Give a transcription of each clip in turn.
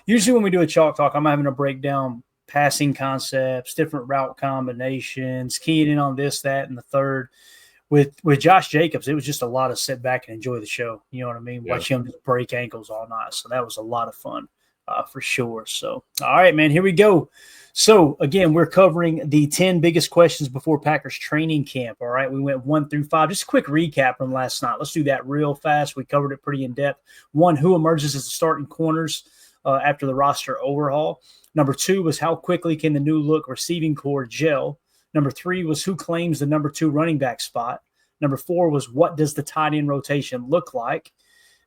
Usually when we do a chalk talk, I'm having to break down passing concepts, different route combinations, keying in on this, that, and the third. With Josh Jacobs, it was just a lot of sit back and enjoy the show. You know what I mean? Yeah. Watch him just break ankles all night. So that was a lot of fun for sure. So, all right, man, here we go. So, again, we're covering the 10 biggest questions before Packers training camp. All right, we went 1 through 5. Just a quick recap from last night. Let's do that real fast. We covered it pretty in depth. 1, who emerges as the starting corners after the roster overhaul? Number 2 was how quickly can the new look receiving core gel? Number 3 was who claims the number 2 running back spot. Number 4 was what does the tight end rotation look like?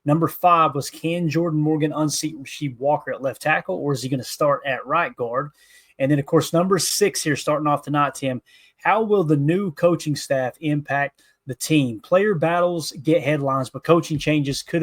Number 5 was can Jordan Morgan unseat Rasheed Walker at left tackle, or is he going to start at right guard? And then, of course, number 6 here, starting off tonight, Tim, how will the new coaching staff impact the team? Player battles get headlines, but coaching changes could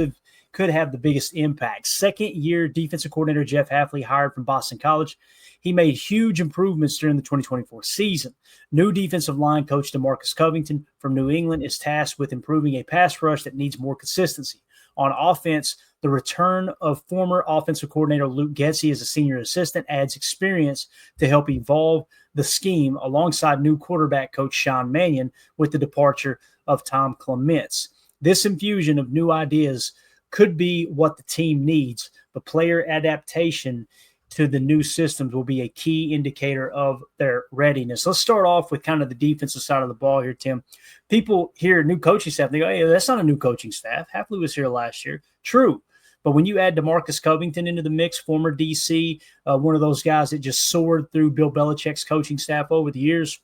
have the biggest impact. Second-year defensive coordinator Jeff Hafley, hired from Boston College. He made huge improvements during the 2024 season. New defensive line coach DeMarcus Covington from New England is tasked with improving a pass rush that needs more consistency. On offense, the return of former offensive coordinator Luke Getsy as a senior assistant adds experience to help evolve the scheme alongside new quarterback coach Sean Mannion with the departure of Tom Clements. This infusion of new ideas could be what the team needs, but player adaptation to the new systems will be a key indicator of their readiness. Let's start off with kind of the defensive side of the ball here, Tim. People hear new coaching staff, they go, hey, that's not a new coaching staff. Hafley was here last year. True. But when you add DeMarcus Covington into the mix, former DC, one of those guys that just soared through Bill Belichick's coaching staff over the years,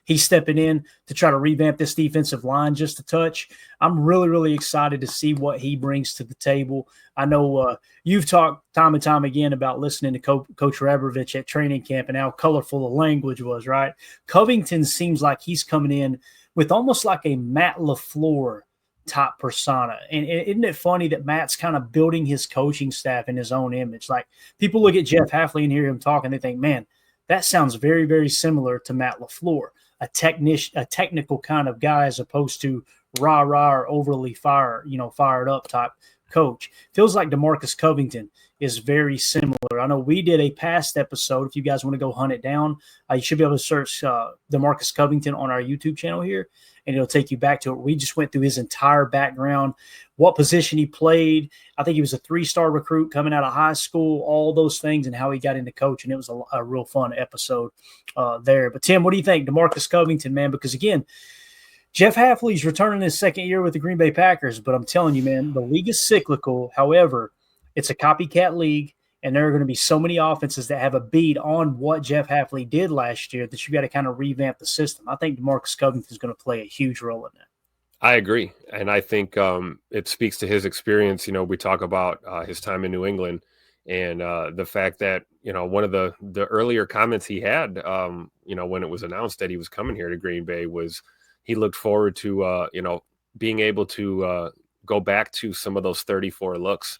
he's stepping in to try to revamp this defensive line just a touch. I'm really, really excited to see what he brings to the table. I know you've talked time and time again about listening to Coach Rabrovich at training camp and how colorful the language was, right? Covington seems like he's coming in with almost like a Matt LaFleur type persona. And isn't it funny that Matt's kind of building his coaching staff in his own image? Like, people look at Jeff Hafley and hear him talk, and they think, man, that sounds very, very similar to Matt LaFleur, a technical kind of guy as opposed to rah-rah or overly fired up type coach. Feels like DeMarcus Covington is very similar. I know we did a past episode. If you guys want to go hunt it down, you should be able to search DeMarcus Covington on our YouTube channel here, and it'll take you back to it. We just went through his entire background, what position he played. I think he was a 3-star recruit coming out of high school, all those things, and how he got into coaching. It was a real fun episode there. But, Tim, what do you think? DeMarcus Covington, man, because, again, Jeff Hafley's returning his second year with the Green Bay Packers, but I'm telling you, man, the league is cyclical. However, it's a copycat league, and there are going to be so many offenses that have a beat on what Jeff Hafley did last year that you got to kind of revamp the system. I think DeMarcus Covington is going to play a huge role in that. I agree. And I think it speaks to his experience. You know, we talk about his time in New England and the fact that, you know, one of the earlier comments he had, when it was announced that he was coming here to Green Bay was he looked forward to, being able to go back to some of those 34 looks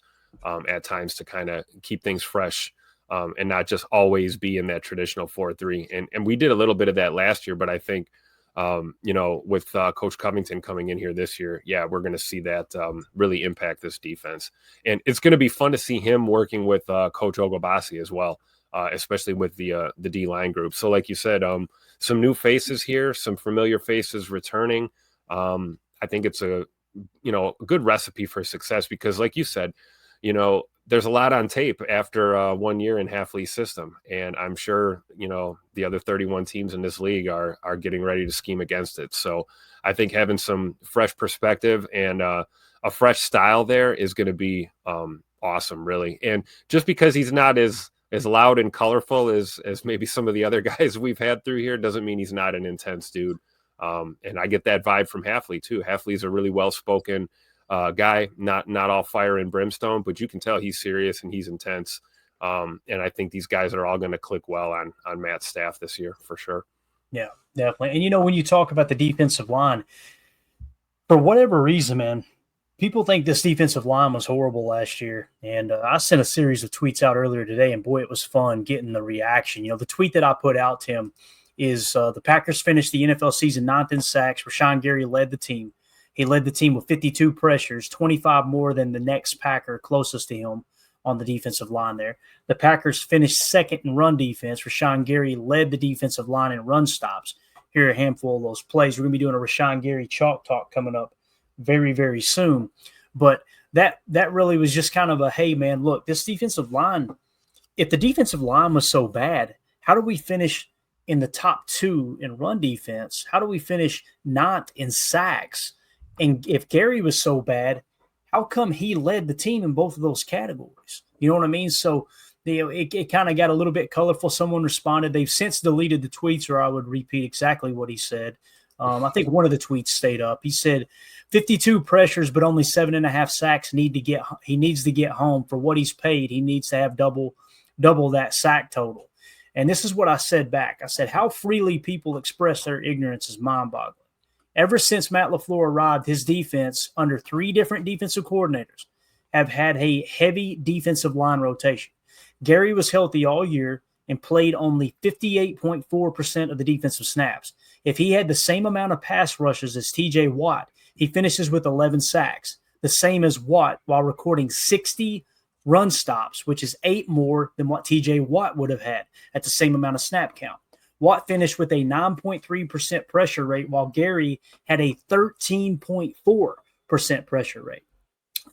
at times to kind of keep things fresh and not just always be in that traditional 4-3. And we did a little bit of that last year, but I think, with Coach Covington coming in here this year, we're going to see that really impact this defense. And it's going to be fun to see him working with Coach Ogobasi as well, especially with the D-line group. So like you said, some new faces here, some familiar faces returning. I think it's a good recipe for success because like you said, there's a lot on tape after 1 year in Hafley's system. And I'm sure, the other 31 teams in this league are getting ready to scheme against it. So I think having some fresh perspective and a fresh style there is going to be awesome, really. And just because he's not as loud and colorful as maybe some of the other guys we've had through here doesn't mean he's not an intense dude. And I get that vibe from Hafley too. Hafley's a really well-spoken guy, not all fire and brimstone, but you can tell he's serious and he's intense. And I think these guys are all going to click well on Matt's staff this year for sure. Yeah, definitely. And, when you talk about the defensive line, for whatever reason, man, people think this defensive line was horrible last year. And I sent a series of tweets out earlier today, and boy, it was fun getting the reaction. The tweet that I put out, Tim, is the Packers finished the NFL season 9th in sacks. Rashawn Gary led the team. He led the team with 52 pressures, 25 more than the next Packer closest to him. on the defensive line there. The Packers finished second in run defense. Rashawn Gary led the defensive line in run stops. Here are a handful of those plays. We're going to be doing a Rashawn Gary chalk talk coming up very, very soon. But that really was just kind of a, hey, man, look, this defensive line, if the defensive line was so bad, how do we finish in the top 2 in run defense? How do we finish 9th in sacks? And if Gary was so bad, how come he led the team in both of those categories? You know what I mean? So it kind of got a little bit colorful. Someone responded. They've since deleted the tweets, or I would repeat exactly what he said. I think one of the tweets stayed up. He said, 52 pressures, but only 7.5 sacks. He needs to get home for what he's paid. He needs to have double that sack total. And this is what I said back. I said, how freely people express their ignorance is mind-boggling. Ever since Matt LaFleur arrived, his defense, under 3 different defensive coordinators, have had a heavy defensive line rotation. Gary was healthy all year and played only 58.4% of the defensive snaps. If he had the same amount of pass rushes as TJ Watt, he finishes with 11 sacks, the same as Watt, while recording 60 run stops, which is 8 more than what TJ Watt would have had at the same amount of snap count. Watt finished with a 9.3% pressure rate, while Gary had a 13.4% pressure rate.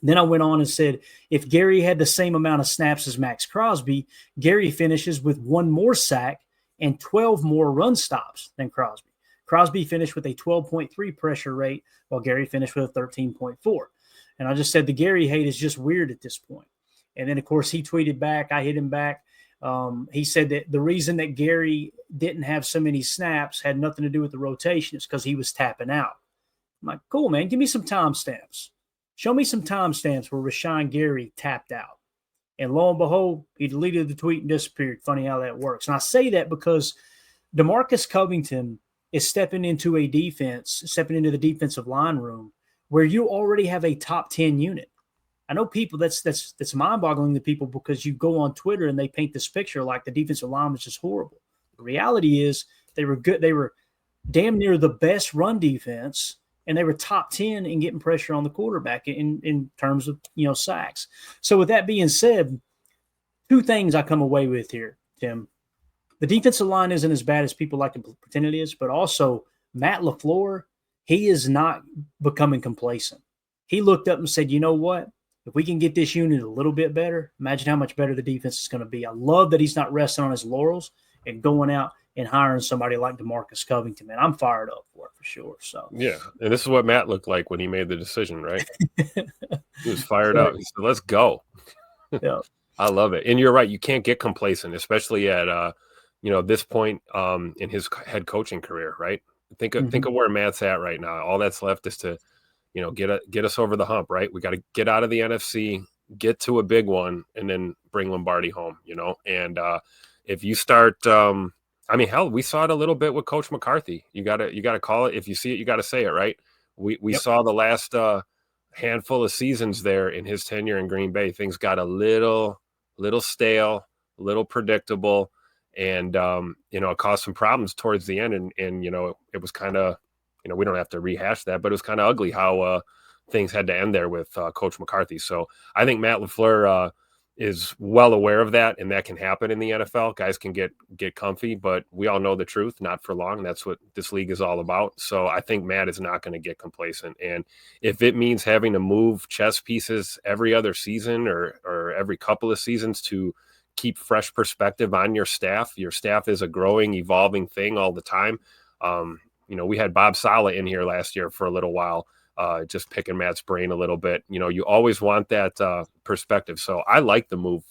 Then I went on and said, if Gary had the same amount of snaps as Max Crosby, Gary finishes with 1 more sack and 12 more run stops than Crosby. Crosby finished with a 12.3 pressure rate, while Gary finished with a 13.4. And I just said the Gary hate is just weird at this point. And then, of course, he tweeted back. I hit him back. He said that the reason that Gary didn't have so many snaps had nothing to do with the rotation. It's because he was tapping out. I'm like, cool, man. Give me some timestamps. Show me some timestamps where Rashawn Gary tapped out. And lo and behold, he deleted the tweet and disappeared. Funny how that works. And I say that because DeMarcus Covington is stepping into the defensive line room where you already have a top 10 unit. I know people that's mind-boggling to people because you go on Twitter and they paint this picture like the defensive line was just horrible. The reality is they were good. They were damn near the best run defense, and they were top 10 in getting pressure on the quarterback in terms of, sacks. So with that being said, 2 things I come away with here, Tim. The defensive line isn't as bad as people like to pretend it is, but also Matt LaFleur, he is not becoming complacent. He looked up and said, you know what? If we can get this unit a little bit better, imagine how much better the defense is going to be. I love that he's not resting on his laurels and going out and hiring somebody like DeMarcus Covington. Man, I'm fired up for it for sure. So yeah, and this is what Matt looked like when he made the decision, right? He was fired up. He said, "Let's go." Yeah, I love it, and you're right. You can't get complacent, especially at this point in his head coaching career, right? Think of where Matt's at right now. All that's left is to get us over the hump, right? We got to get out of the NFC, get to a big one, and then bring Lombardi home, And if you start, hell, we saw it a little bit with Coach McCarthy. You gotta call it. If you see it, you got to say it, right? We saw the last handful of seasons there in his tenure in Green Bay. Things got a little stale, a little predictable, and it caused some problems towards the end. And it was kind of, we don't have to rehash that, but it was kind of ugly how things had to end there with Coach McCarthy. So I think Matt LaFleur is well aware of that, and that can happen in the NFL. Guys can get comfy, but we all know the truth, not for long. That's what this league is all about. So I think Matt is not going to get complacent. And if it means having to move chess pieces every other season or every couple of seasons to keep fresh perspective on your staff is a growing, evolving thing all the time. We had Bob Sala in here last year for a little while, just picking Matt's brain a little bit. You always want that perspective. So I like the move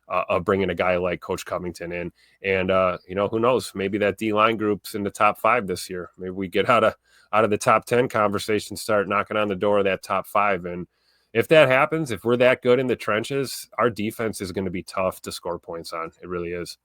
of bringing a guy like Coach Covington in. And, who knows, maybe that D-line group's in the top 5 this year. Maybe we get out of the top 10 conversation, start knocking on the door of that top 5. And if that happens, if we're that good in the trenches, our defense is going to be tough to score points on. It really is.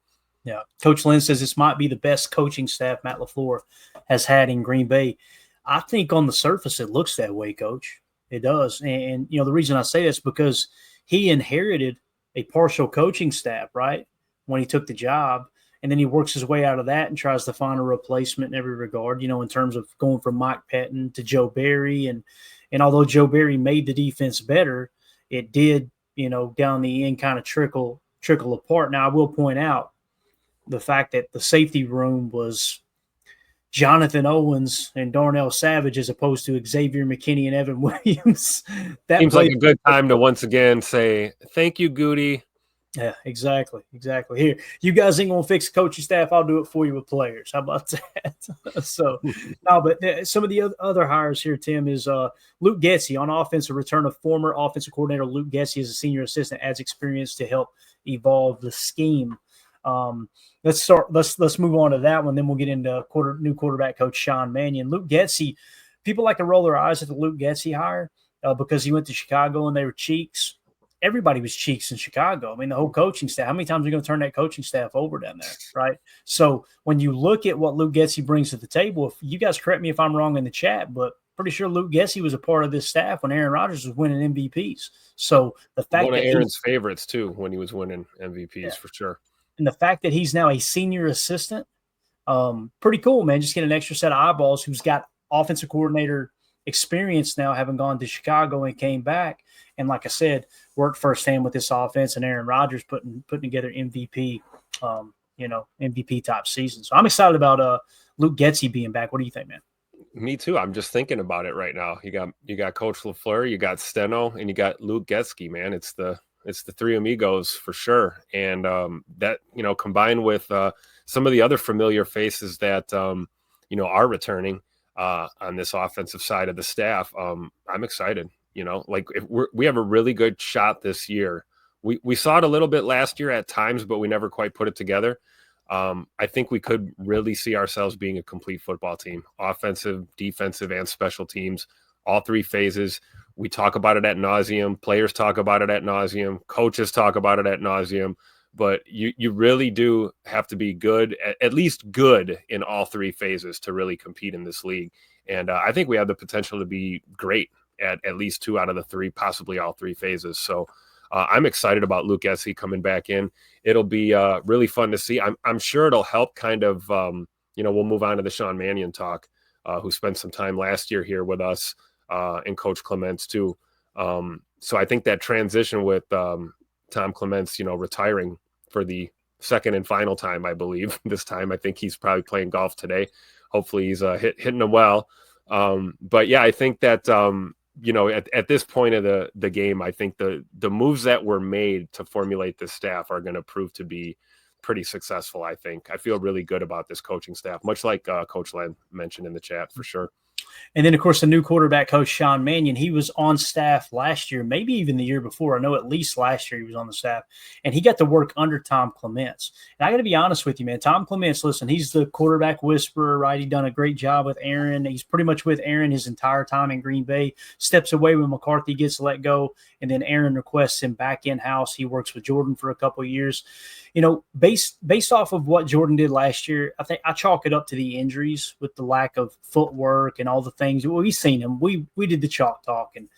Yeah. Coach Lynn says this might be the best coaching staff Matt LaFleur has had in Green Bay. I think on the surface it looks that way, Coach. It does. And the reason I say this is because he inherited a partial coaching staff, right, when he took the job. And then he works his way out of that and tries to find a replacement in every regard, in terms of going from Mike Pettin to Joe Barry. And although Joe Barry made the defense better, it did down the end kind of trickle apart. Now, I will point out the fact that the safety room was Jonathan Owens and Darnell Savage as opposed to Xavier McKinney and Evan Williams. That Seems like a good time to once again say, thank you, Goody. Yeah, exactly. Here, you guys ain't gonna fix the coaching staff. I'll do it for you with players. How about that? So, no, but some of the other hires here, Tim, is Luke Getsy on offense. A return of former offensive coordinator Luke Getsy as a senior assistant adds experience to help evolve the scheme. Let's move on to that one. Then we'll get into new quarterback coach Sean Mannion. Luke Getsy. People like to roll their eyes at the Luke Getsy hire because he went to Chicago and they were cheeks. Everybody was cheeks in Chicago. I mean, the whole coaching staff. How many times are you going to turn that coaching staff over down there, right? So when you look at what Luke Getsy brings to the table, if you guys correct me if I'm wrong in the chat, but pretty sure Luke Getsy was a part of this staff when Aaron Rodgers was winning MVPs. So the fact one of that Aaron's favorites too when he was winning MVPs for sure, and the fact that he's now a senior assistant, pretty cool, man. Just get an extra set of eyeballs who's got offensive coordinator experience now, having gone to Chicago and came back. And like I said, worked firsthand with this offense and Aaron Rodgers putting together MVP, MVP type season. So I'm excited about Luke Getsy being back. What do you think, man? Me too. I'm just thinking about it right now. You got Coach LaFleur, you got Steno, and you got Luke Getsy, man. It's the three amigos for sure. And that, combined with some of the other familiar faces that are returning on this offensive side of the staff, I'm excited. If we have a really good shot this year. We saw it a little bit last year at times, but we never quite put it together. I think we could really see ourselves being a complete football team, offensive, defensive, and special teams, all three phases. We talk about it ad nauseum. Players talk about it ad nauseum. Coaches talk about it ad nauseum. But you really do have to be good, at least good in all three phases to really compete in this league. And I think we have the potential to be great at least two out of the three, possibly all three phases. So I'm excited about Luke Getsy coming back in. It'll be really fun to see. I'm sure it'll help kind of, we'll move on to the Sean Mannion talk, who spent some time last year here with us and Coach Clements too. So I think that transition with Tom Clements, retiring for the second and final time, I believe this time. I think he's probably playing golf today. Hopefully he's hitting them well. But yeah, I think that, at this point of the game, I think the moves that were made to formulate this staff are going to prove to be pretty successful. I feel really good about this coaching staff, much like Coach Len mentioned in the chat for sure. And then, of course, the new quarterback coach, Sean Mannion, he was on staff last year, maybe even the year before. I know at least last year he was on the staff, and he got to work under Tom Clements. And I got to be honest with you, man. Tom Clements, listen, he's the quarterback whisperer, right? He done a great job with Aaron. He's pretty much with Aaron his entire time in Green Bay. Steps away when McCarthy gets let go, and then Aaron requests him back in-house. He works with Jordan for a couple of years. Based off of what Jordan did last year, I think I chalk it up to the injuries with the lack of footwork and all the things. Well, we've seen him. We did the chalk talk and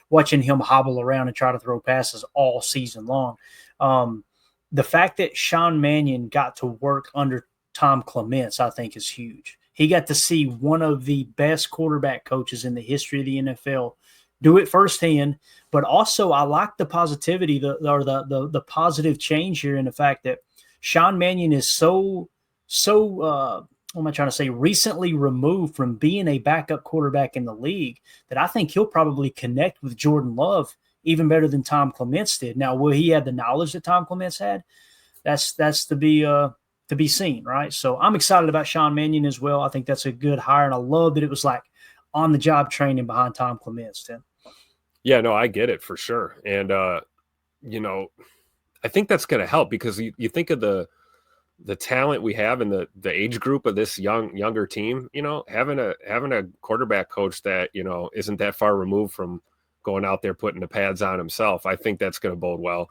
watching him hobble around and try to throw passes all season long. The fact that Sean Mannion got to work under Tom Clements, I think, is huge. He got to see one of the best quarterback coaches in the history of the NFL do it firsthand, but also I like the positivity, the positive change here in the fact that Sean Mannion is so what am I trying to say, recently removed from being a backup quarterback in the league that I think he'll probably connect with Jordan Love even better than Tom Clements did. Now, will he have the knowledge that Tom Clements had? That's to be seen, right? So I'm excited about Sean Mannion as well. I think that's a good hire, and I love that it was like on the job training behind Tom Clements, Tim. Yeah, no, I get it for sure. And, I think that's going to help because you think of the talent we have in the age group of this younger team, having a quarterback coach that, isn't that far removed from going out there, putting the pads on himself. I think that's going to bode well.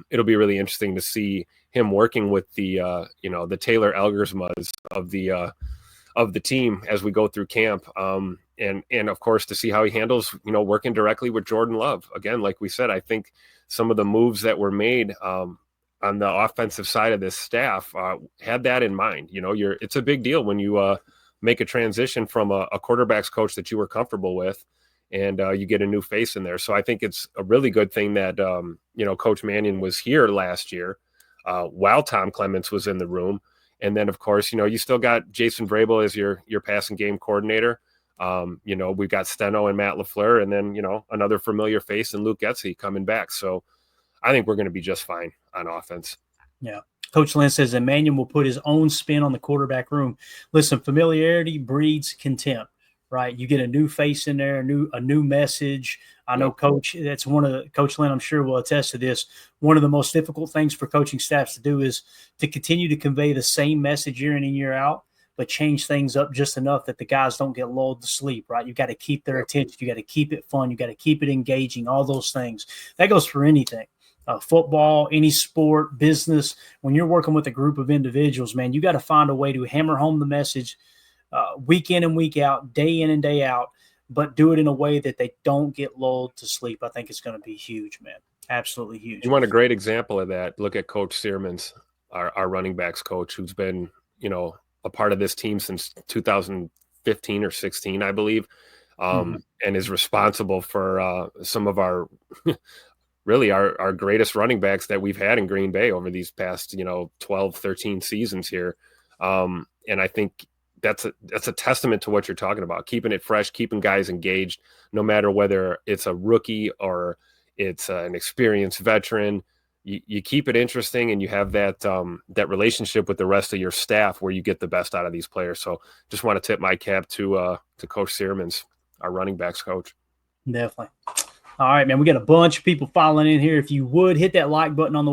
It'll be really interesting to see him working with the Taylor Elgersmas of the team as we go through camp. And of course, to see how he handles, working directly with Jordan Love. Again, like we said, I think some of the moves that were made on the offensive side of this staff had that in mind. It's a big deal when you make a transition from a quarterback's coach that you were comfortable with and you get a new face in there. So I think it's a really good thing that Coach Mannion was here last year while Tom Clements was in the room. And then, of course, you still got Jason Vrabel as your passing game coordinator. We've got Steno and Matt LaFleur, and then, another familiar face and Luke Getsy coming back. So I think we're going to be just fine on offense. Yeah. Coach Lynn says Emmanuel will put his own spin on the quarterback room. Listen, familiarity breeds contempt, right? You get a new face in there, a new message. I know, Coach, that's one of the – Coach Lynn, I'm sure, will attest to this. One of the most difficult things for coaching staffs to do is to continue to convey the same message year in and year out, but change things up just enough that the guys don't get lulled to sleep, right? You got to keep their attention. You got to keep it fun. You got to keep it engaging, all those things. That goes for anything. Football, any sport, business. When you're working with a group of individuals, man, you got to find a way to hammer home the message week in and week out, day in and day out, but do it in a way that they don't get lulled to sleep. I think it's going to be huge, man. Absolutely huge. You want a great example of that? Look at Coach Searmans, our running backs coach, who's been, a part of this team since 2015 or 16, I believe, and is responsible for some of our really our greatest running backs that we've had in Green Bay over these past, 12, 13 seasons here. And I think that's a testament to what you're talking about, keeping it fresh, keeping guys engaged, no matter whether it's a rookie or it's an experienced veteran. You keep it interesting, and you have that relationship with the rest of your staff where you get the best out of these players. So just want to tip my cap to Coach Searmans, our running backs coach. Definitely. All right, man, we got a bunch of people filing in here. If you would hit that like button on the